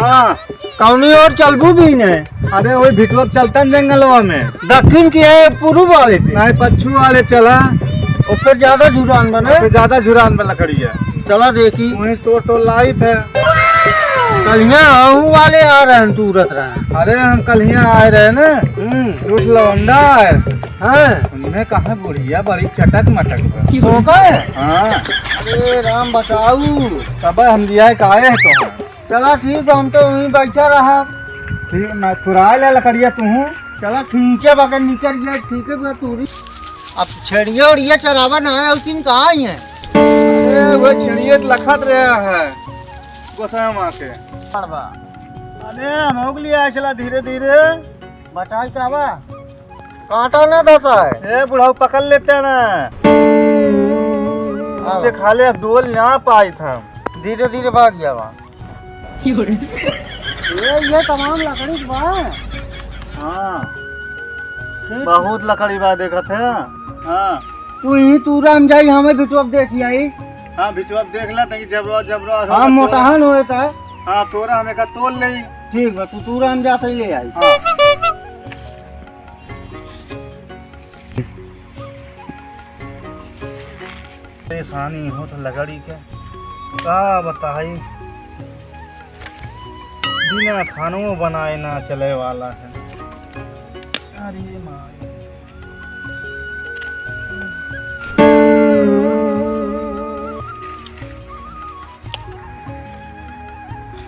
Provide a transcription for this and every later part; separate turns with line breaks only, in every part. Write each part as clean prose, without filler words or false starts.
हाँ
कौनी और चलबू भी ने?
अरे वही भिटवा चलता जंगलवा में।
दक्षिण की है पूर्व वाले पे?
नहीं पश्चिम वाले चला।
और फिर ज्यादा झुरान बने?
फिर ज्यादा झुरान में लकड़ी है।
चला देखी।
वहीं तो लाइफ है।
कल यहाँ वाले आ रहे हैं तुरंत रहे।
अरे हम कल यहाँ आए रहे ना। लूट लौंडा
हैं?
उन्हें कहा बुढ़िया बड़ी चटक मटक
हो गए?
हाँ।
अरे राम बताऊ।
तब हम दिया है काहे है तो।
चला ठीक, हम तो वहीं बैठा रहा।
ठीक मैं फुरा ले लकड़िया तू।
चला खींचे बगैर निकल गया। ठीक है भैया तूरी। अब छेड़िया उड़िया चरावा ना है उस दिन कहाँ आई है?
अरे वो छिड़िए लखत रहा है गोसाई माँ के।
अरे हम हो लिया चला धीरे धीरे। बताई कावा कांटा ना देता है।
ए बुढ़ाऊ पकड़ लेते ना। हमसे खाले अब डोल यहाँ पाई था।
धीरे धीरे भाग गया वहाँ। ये तमाम लकड़ी बा।
हाँ बहुत लकड़ी बा देखा थे। हाँ
तू ही तू राम जाई हमें बिटुआ देख आई।
हाँ बिचवा देख ला तंगी जबरा जबरा।
हाँ मोटाहन होता है।
हाँ तोरा हमें का तोल ले।
ठीक है तू राम जाते ही ले आई।
हाँ परेशानी हो तो लकड़ी के का बताई। बिना खानों बनाए ना चले वाला है। अरे माँ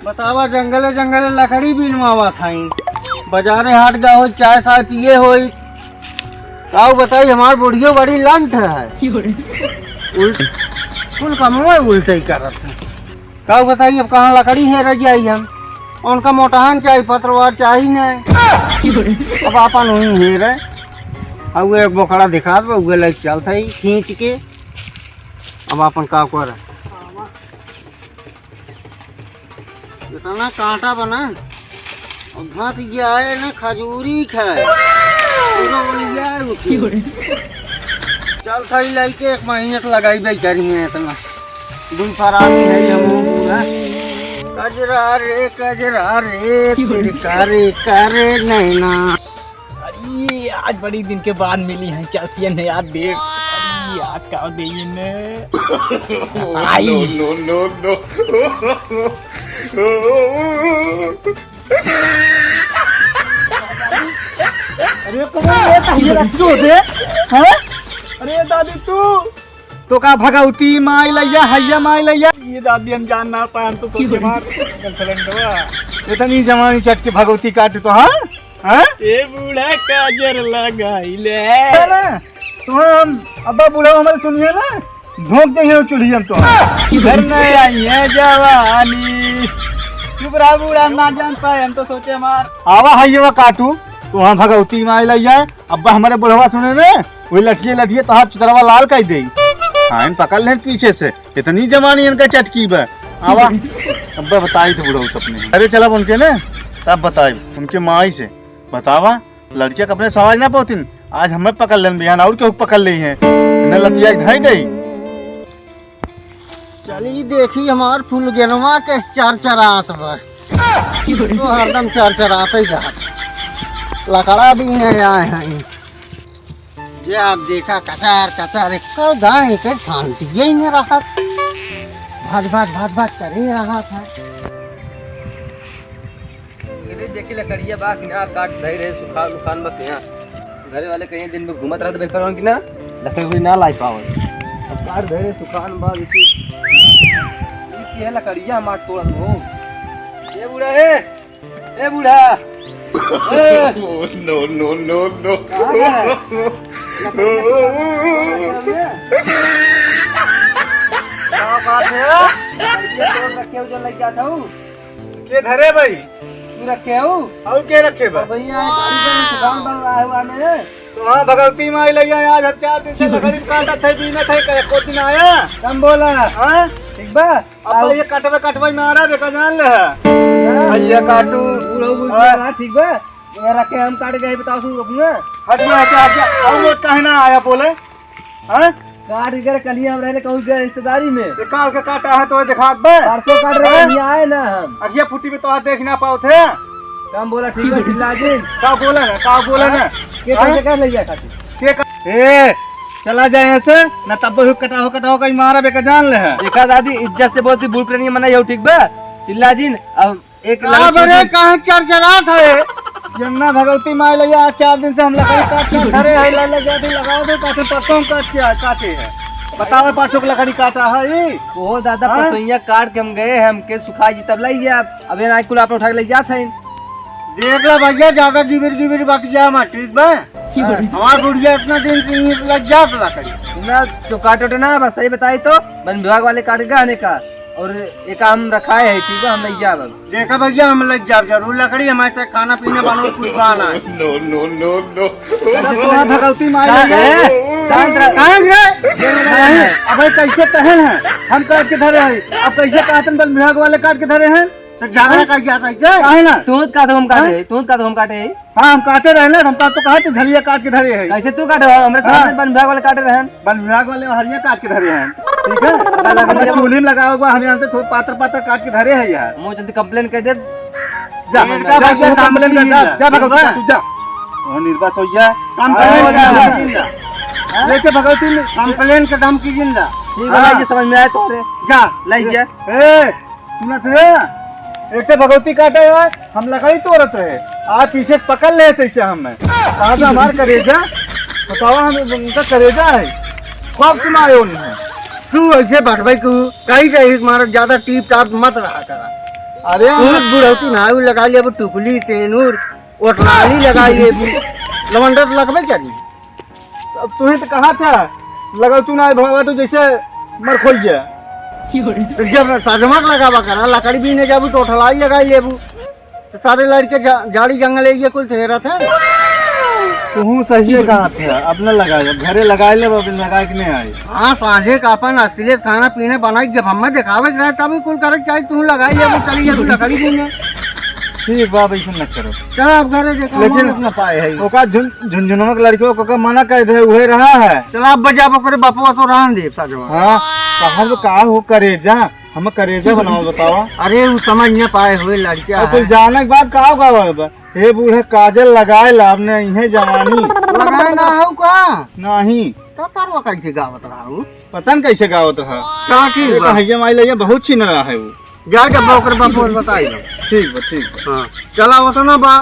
बतावा जंगले जंगले लकड़ी बिनवावा थाई। बाजारे हाट गया हो चाय साय पिए हो। काऊ बताई हमार बुढ़ियो बड़ी लंठ है। कुल कमो उल्टे ही करत है। काऊ बताई अब कहाँ लकड़ी है रह जाई हम। उनका मोटाहन चाहिए पत्रवार चाहिए नहीं। अब आपन वहीं है रे। अब एक बोकड़ा दिखा दो उगे लग चलता ही खींच के। अब अपन का कर इतना कांटा बना और घात गया है ना खजूरी खाए। चल थी लड़के एक महीने तो लगाई बेचारी में इतना दूर फरामी है हम पूरा। कजरा रे तेरे कारे नैना।
अरे आज बड़ी दिन के बाद मिली है। चलती है यार देख। अरे आज का दे आई
नो
अरे कौन रखो दे हैं? अरे दादी तू
तो का भगवती माई लैया हैया माई लैया।
ये दादी हम जान ना पाए। हम तो सोचे मार
इतनी जवानी चट के भगवती काट तो। हाँ हाँ
ए बूढ़ा काजर लगाई ले।
तो हम अब्बा बूढ़ा हमारे सुनिए ना भोंक दे चूल्ही हम तो।
घर में आई है जवानी। चुप रहा बूढ़ा ना जान पाए। हम तो सोचे मार
आवा हैया काटू तो वहाँ भगवती माई लैया। अब्बा हमारे बुढ़वा सुने ने वही लठिए तो हाथ चतरवा लाल कर दे। हाँ पकड़ ले पीछे से। इतनी जवानी इनका चटकी बा। आवा अब्बा बताई थे बुढ़ऊ सपने। अरे चला उनके ने तब बताई उनके माई से बतावा लड़कियां अपने सवाज ना पहुंचीन। आज हमें पकड़ लेन बिहान और क्यों पकड़ ली है। इन्हें लतिया ढाई गई।
चली देखी हमार फूल गेनवा के चार चरात बा। तो हरदम चार चराते ही जात। लकड़ा भी है आए हैं। जे आप देखा कचार एक गाय के शांति ही नहीं रहा। भात कर ही रहा था।
देखी लकड़िया बा कि ना काट दे रहे सुखा दुकान बस यहाँ घरे वाले कहीं दिन में घूमत रहते बेकार कि ना लकड़ी ना लाई पावल। अब काट दे रहे सुखान बा ये लकड़िया मार तोड़ हो। ए बूढ़ा ए बूढ़ा
नो के धरे भाई
रखे हो
और के रखे बा
भैया दुकान बन रहा है वाने।
तो वहाँ भगवती माई लैया आज 4 दिन से लकड़ी काटा थे बीना थे को दिन आया
कम बोला
हाँ
ठीक बा।
अब ये कटवा में आ रहा बेका जान ले भैया काटू
ठीक बा। ये रखे हम काट गए बताओ अपना
हट में हट और लोग कहे ना आया बोले हाँ
काट कर कलिया हम रहने कहूँ गए रिश्तेदारी में
ये काल के काटा है तो दिखात बे
परसों काट रहे हैं, यहाँ आए ना हम
अगिया फुटी में तो हाथ देख ना पाओ थे
काम बोला ठीक है ढिल्ला जी
का बोले ना
के कैसे कर ले जाए खातिर
ए चला जाए ऐसे ना तब बहु कटाहो कहीं मारा बेका जान ले है
देखा दादी इज्जत से बोलती बुल प्रेमी मना यो ठीक बा चिल्ला जी अब एक
अरे कहाँ चरचरा था
जन्ना भगवती माई लैया 4 दिन से हम लकड़ी काट के धरे है ले जाते लगाओ दे काटे परसों काटे है बताओ परसों की लकड़ी काटा है ये
ओ दादा परसों काट के हम गए हमके सुखा जी तब लाई गया अब ये आज कुल आपने उठा के ले जात है
देख लो भैया ज्यादा जिबिर बाकी जा मत ठीक बा हमार बुढ़िया इतना दिन से लग जात लकड़ी
ना जो काटे ना बस सही बताई तो वन विभाग वाले काट गए आने का और एक हम रखा है ठीक है हम नहीं जा
देखा भैया हम लग जा जरूर लकड़ी हमारे साथ खाना पीने बनो कुछ खाना है
तो भगवती माई अब कैसे पहन है हम काट के धरे हैं अब कैसे काटन बल विभाग वाले काट के धरे हैं
तो झगड़ा कर जाता है
काहे ना
तू का तो हम काटे
हाँ हम काटे रहे ना हम तो कहा थे झलिया काट के धरे है
कैसे तू काटे हमरे सामने वन विभाग वाले काटे रहे
वन विभाग वाले हरिया काट के धरे हैं ठीक है हमने चूल्ही में लगाओ हम यहाँ से थोड़ा पात्र काट के धरे है यार
मुझे जल्दी कंप्लेन कर दे
जा कंप्लेन कर जा भगवती तू जा वो निर्वास हो जा लेके भगवती
कंप्लेन का दम की जिंदा
ठीक है ये समझ में आया तो
जा
लाई जा
ए सुना थे एक से भगवती काटे है हम लकड़ी तोड़त रहे आज पीछे पकड़ ले ऐसे हमें कहा था हमार करेजा बताओ हम उनका करेजा है कब तुम आए उन्हें
तू ऐसे बैठ भाई तू कहीं कहीं मारा ज्यादा टीप टाप मत रहा करा
अरे
बुढ़ा तू ना लगा लिया टुकली तेनूर ओटलाली लगा लिए लवंडर लगभग क्या
अब तुम्हें तो कहा था लगा तू ना भगवा तो जैसे मर खोल गया
जब सजमक लगावा करा लकड़ी भी नहीं जाबू तो ओठलाई लगा लेबू तो सारे लड़के झाड़ी जंगल ये कुल ठहरा था
तू सही कहा था अपने लगाए घरे लगाए ले लगा के नहीं आए
हाँ साझे का अपन असलियत खाना पीने बनाई जब हमें दिखावे रहे तभी कुल करे चाहे तू लगाई लेबू चली जाबू लकड़ी भी नहीं
ठीक बाब ऐसा न करो
चल अब घरे देखो
लेकिन
अपना पाए है
ओका झुनझुनवा के लड़कियों को मना कर दे उहे रहा है
चल आप बजा पर बापू तो रहन दे सजवा
हाँ कहा तो का हो करेजा हम करेजा बनाओ बताओ
अरे वो समझ न पाए हुए लड़कियां
और कुछ जाने के बाद का होगा हे बूढ़े काजल लगाए ला आपने इन्हें जवानी
लगाए ना हो का
नहीं
तो तारवा कैसे गावत रहा हूँ
पता न कैसे गावत रहा
चला ठीक बा
भैया माई लैया बहुत छीन रहा है वो
जा जब ओकर बापू बताई लो
ठीक बा
हाँ चला वो ना बा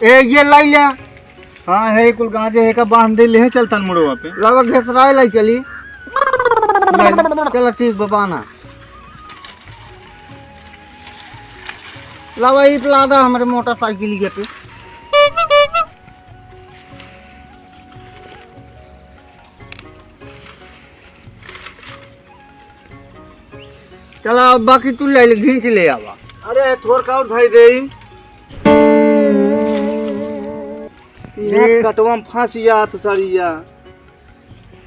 ए ये लाई ले
हाँ है कुल गांजे है का बांध दे ले चलता मुड़वा पे
लगा घेसराय लाई चली चलो ठीक बाबाना लवा ही लादा हमारे मोटरसाइकिल के पे चला अब बाकी तू ले घींच ले आवा
अरे थोड़ का उठाई दे ये कटवा में फांसिया तो सड़िया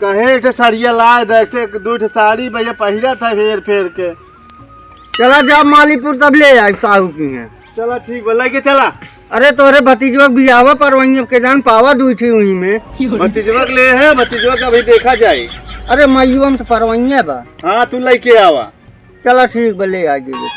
कहे थे सड़िया लाए दे दू ठे साड़ी भैया पहिरा था फेर के
चला जब मालीपुर तब ले आए साहू की है
चला ठीक बोला के चला
अरे तोरे भतीजवा बियावा पर वहीं के जान पावा दुई थी वहीं में
भतीजवा के ले है भतीजवा का अभी देखा जाए
अरे मैयुआ में तो परवैया बा
हाँ तू लेके आवा
चला ठीक बा ले आ जाइए